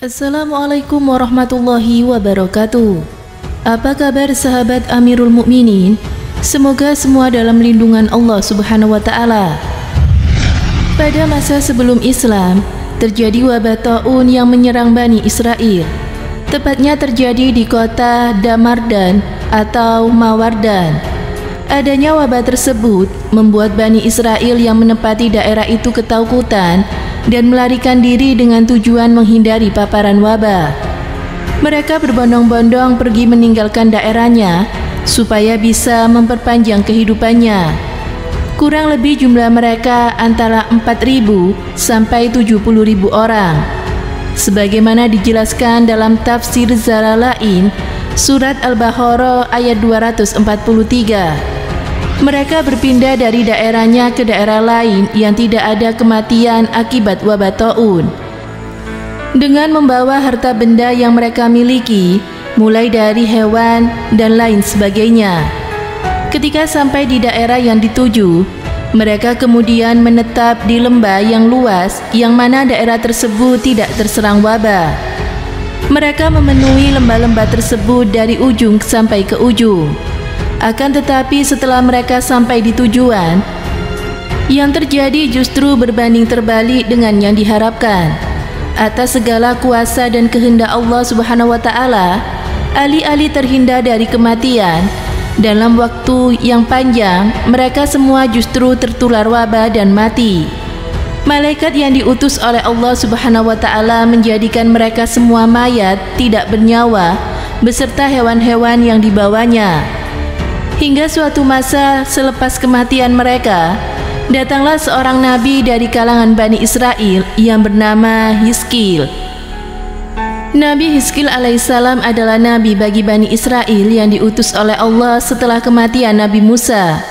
Assalamualaikum warahmatullahi wabarakatuh. Apa kabar sahabat Amirul Mukminin? Semoga semua dalam lindungan Allah Subhanahu wa taala. Pada masa sebelum Islam, terjadi wabah taun yang menyerang Bani Israel. Tepatnya terjadi di kota Damardan atau Mawardan. Adanya wabah tersebut membuat Bani Israel yang menempati daerah itu ketakutan dan melarikan diri dengan tujuan menghindari paparan wabah. Mereka berbondong-bondong pergi meninggalkan daerahnya supaya bisa memperpanjang kehidupannya. Kurang lebih jumlah mereka antara 4.000 sampai 70.000 orang. Sebagaimana dijelaskan dalam tafsir Zalalain, surat Al-Baqarah ayat 243. Mereka berpindah dari daerahnya ke daerah lain yang tidak ada kematian akibat wabah taun. Dengan membawa harta benda yang mereka miliki, mulai dari hewan dan lain sebagainya. Ketika sampai di daerah yang dituju, mereka kemudian menetap di lembah yang luas yang mana daerah tersebut tidak terserang wabah. Mereka memenuhi lembah-lembah tersebut dari ujung sampai ke ujung. Akan tetapi setelah mereka sampai di tujuan, yang terjadi justru berbanding terbalik dengan yang diharapkan. Atas segala kuasa dan kehendak Allah Subhanahu wa taala, alih-alih terhindar dari kematian, dalam waktu yang panjang mereka semua justru tertular wabah dan mati. Malaikat yang diutus oleh Allah Subhanahu wa taala menjadikan mereka semua mayat tidak bernyawa beserta hewan-hewan yang dibawanya. Hingga suatu masa selepas kematian mereka, datanglah seorang nabi dari kalangan Bani Israel yang bernama Hizkil. Nabi Hizkil alaihissalam adalah nabi bagi Bani Israel yang diutus oleh Allah setelah kematian Nabi Musa.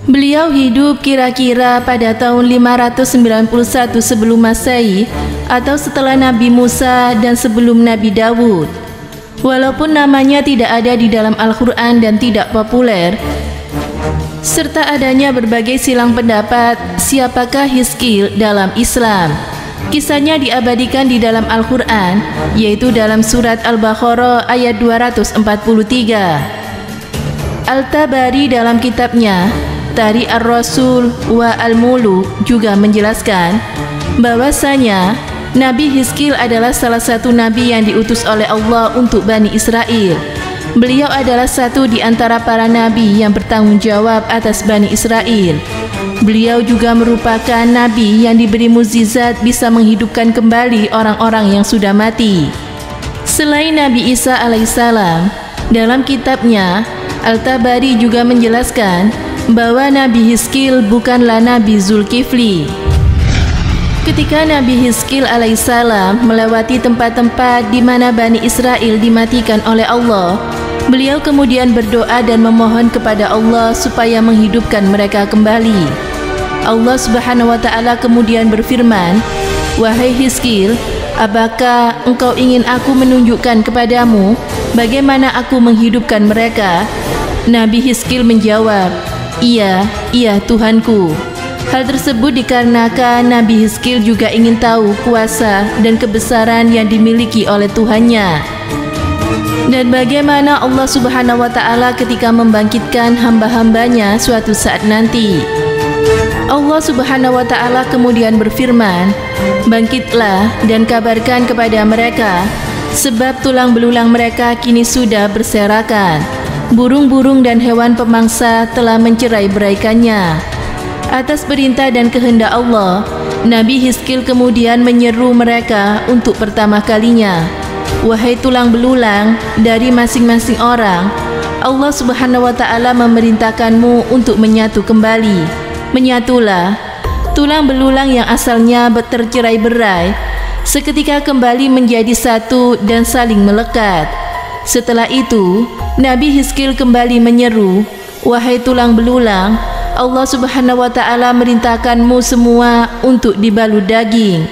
Beliau hidup kira-kira pada tahun 591 sebelum Masehi atau setelah Nabi Musa dan sebelum Nabi Dawud. Walaupun namanya tidak ada di dalam Al-Quran dan tidak populer, serta adanya berbagai silang pendapat siapakah Hizkil dalam Islam. Kisahnya diabadikan di dalam Al-Quran, yaitu dalam surat Al-Baqarah ayat 243. Al-Tabari dalam kitabnya Tarikh Ar-Rasul wa Al-Muluk juga menjelaskan bahwasanya Nabi Hizkil adalah salah satu nabi yang diutus oleh Allah untuk Bani Israel. Beliau adalah satu di antara para nabi yang bertanggung jawab atas Bani Israel. Beliau juga merupakan nabi yang diberi mukjizat bisa menghidupkan kembali orang-orang yang sudah mati. Selain Nabi Isa alaihissalam, dalam kitabnya Al-Tabari juga menjelaskan bahwa Nabi Hizkil bukanlah Nabi Zulkifli. Ketika Nabi Hizkil alaihissalam melewati tempat-tempat di mana Bani Israel dimatikan oleh Allah, beliau kemudian berdoa dan memohon kepada Allah supaya menghidupkan mereka kembali. Allah Subhanahu wa taala kemudian berfirman, "Wahai Hizkil, apakah engkau ingin aku menunjukkan kepadamu bagaimana aku menghidupkan mereka?" Nabi Hizkil menjawab, "Iya, iya Tuhanku." Hal tersebut dikarenakan Nabi Hizkil juga ingin tahu kuasa dan kebesaran yang dimiliki oleh Tuhannya, dan bagaimana Allah Subhanahu wa taala ketika membangkitkan hamba-hambanya suatu saat nanti. Allah Subhanahu wa taala kemudian berfirman, "Bangkitlah dan kabarkan kepada mereka, sebab tulang belulang mereka kini sudah berserakan. Burung-burung dan hewan pemangsa telah mencerai-beraikannya." Atas perintah dan kehendak Allah, Nabi Hizkil kemudian menyeru mereka untuk pertama kalinya, "Wahai tulang belulang dari masing-masing orang, Allah Subhanahu wa taala memerintahkanmu untuk menyatu kembali. Menyatulah." Tulang belulang yang asalnya tercerai-berai seketika kembali menjadi satu dan saling melekat. Setelah itu, Nabi Hizkil kembali menyeru, "Wahai tulang belulang, Allah Subhanahu wa taala merintahkanmu semua untuk dibalut daging."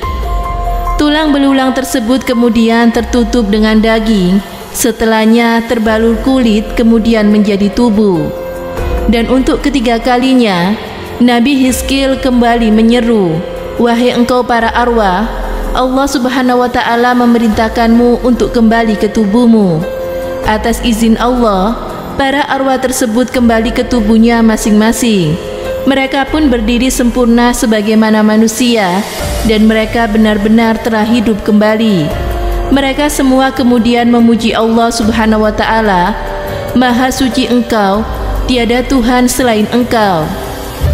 Tulang belulang tersebut kemudian tertutup dengan daging, setelahnya terbalur kulit kemudian menjadi tubuh. Dan untuk ketiga kalinya, Nabi Hizkil kembali menyeru, "Wahai engkau para arwah, Allah Subhanahu wa Ta'ala memerintahkanmu untuk kembali ke tubuhmu. Atas izin Allah, para arwah tersebut kembali ke tubuhnya masing-masing. Mereka pun berdiri sempurna sebagaimana manusia, dan mereka benar-benar telah hidup kembali. Mereka semua kemudian memuji Allah Subhanahu wa Ta'ala. Maha suci Engkau, tiada Tuhan selain Engkau.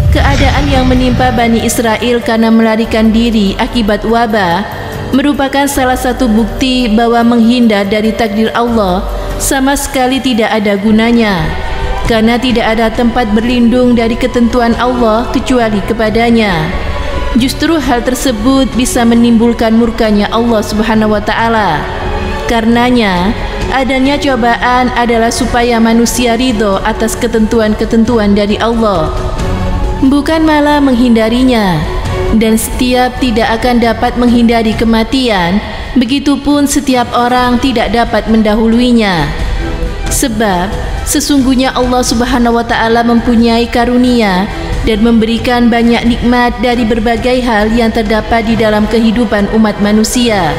Keadaan yang menimpa Bani Israel karena melarikan diri akibat wabah merupakan salah satu bukti bahwa menghindar dari takdir Allah sama sekali tidak ada gunanya, karena tidak ada tempat berlindung dari ketentuan Allah kecuali kepadanya. Justru hal tersebut bisa menimbulkan murkanya Allah Subhanahu wa Ta'ala. Karenanya, adanya cobaan adalah supaya manusia ridho atas ketentuan-ketentuan dari Allah, bukan malah menghindarinya. Dan setiap tidak akan dapat menghindari kematian, begitupun setiap orang tidak dapat mendahuluinya. Sebab sesungguhnya Allah Subhanahu wa Ta'ala mempunyai karunia dan memberikan banyak nikmat dari berbagai hal yang terdapat di dalam kehidupan umat manusia.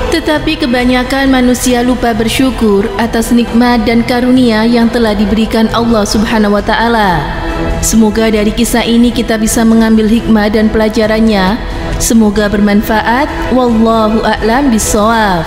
Tetapi kebanyakan manusia lupa bersyukur atas nikmat dan karunia yang telah diberikan Allah Subhanahu wa Ta'ala. Semoga dari kisah ini kita bisa mengambil hikmah dan pelajarannya. Semoga bermanfaat. Wallahu a'lam bishawab.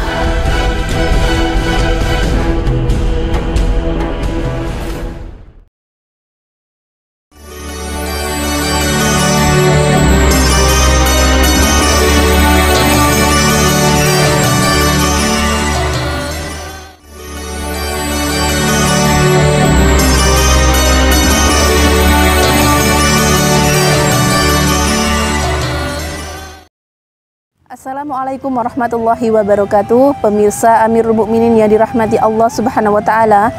Assalamualaikum warahmatullahi wabarakatuh. Pemirsa Amirul Mukminin yang dirahmati Allah Subhanahu wa Ta'ala,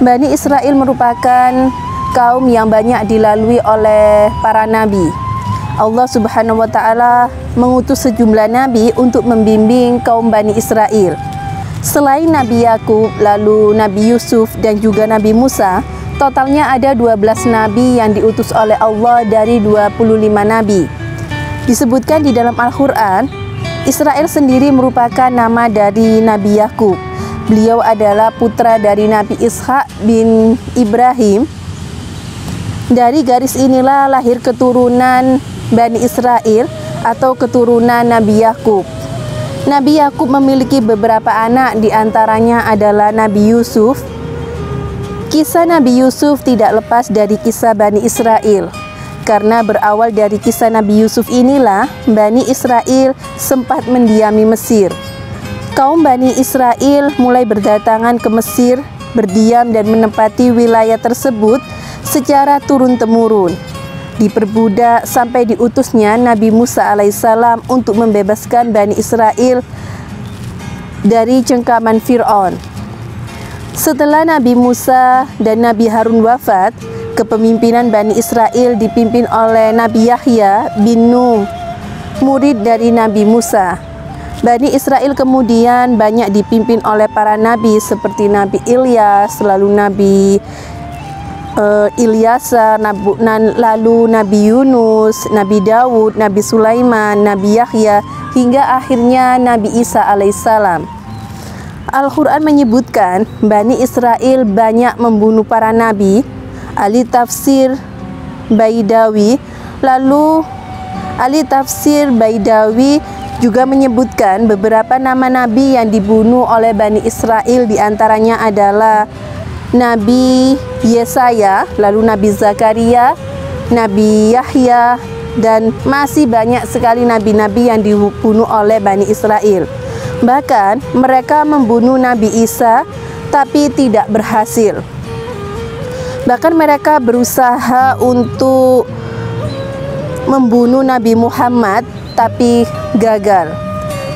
Bani Israel merupakan kaum yang banyak dilalui oleh para nabi. Allah Subhanahu wa Ta'ala mengutus sejumlah nabi untuk membimbing kaum Bani Israel. Selain Nabi Yakub, lalu Nabi Yusuf dan juga Nabi Musa, totalnya ada 12 nabi yang diutus oleh Allah dari 25 nabi. Disebutkan di dalam Al-Quran, Israel sendiri merupakan nama dari Nabi Yakub. Beliau adalah putra dari Nabi Ishak bin Ibrahim. Dari garis inilah lahir keturunan Bani Israel atau keturunan Nabi Yakub. Nabi Yakub memiliki beberapa anak, diantaranya adalah Nabi Yusuf. Kisah Nabi Yusuf tidak lepas dari kisah Bani Israel. Karena berawal dari kisah Nabi Yusuf inilah Bani Israel sempat mendiami Mesir. Kaum Bani Israel mulai berdatangan ke Mesir, berdiam dan menempati wilayah tersebut secara turun-temurun. Diperbudak sampai diutusnya Nabi Musa alaihissalam untuk membebaskan Bani Israel dari cengkaman Fir'aun. Setelah Nabi Musa dan Nabi Harun wafat, kepemimpinan Bani Israel dipimpin oleh Nabi Yahya bin Nun, murid dari Nabi Musa. Bani Israel kemudian banyak dipimpin oleh para nabi seperti Nabi Ilyas, lalu Nabi Ilyasa, lalu Nabi Yunus, Nabi Daud, Nabi Sulaiman, Nabi Yahya, hingga akhirnya Nabi Isa alaihissalam. Al-Quran menyebutkan Bani Israel banyak membunuh para nabi. Ahli tafsir Baidawi, lalu ahli tafsir Baidawi juga menyebutkan beberapa nama nabi yang dibunuh oleh Bani Israel, diantaranya adalah Nabi Yesaya, lalu Nabi Zakaria, Nabi Yahya, dan masih banyak sekali nabi-nabi yang dibunuh oleh Bani Israel. Bahkan mereka membunuh Nabi Isa tapi tidak berhasil. Bahkan mereka berusaha untuk membunuh Nabi Muhammad tapi gagal.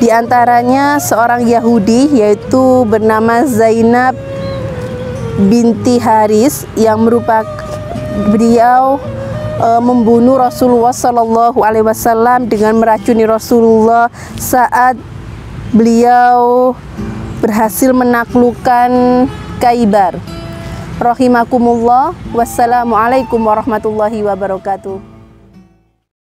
Di antaranya seorang Yahudi yaitu bernama Zainab binti Haris yang merupakan beliau membunuh Rasulullah SAW dengan meracuni Rasulullah saat beliau berhasil menaklukkan Khaybar. Rahimakumullah. Wassalamualaikum warahmatullahi wabarakatuh.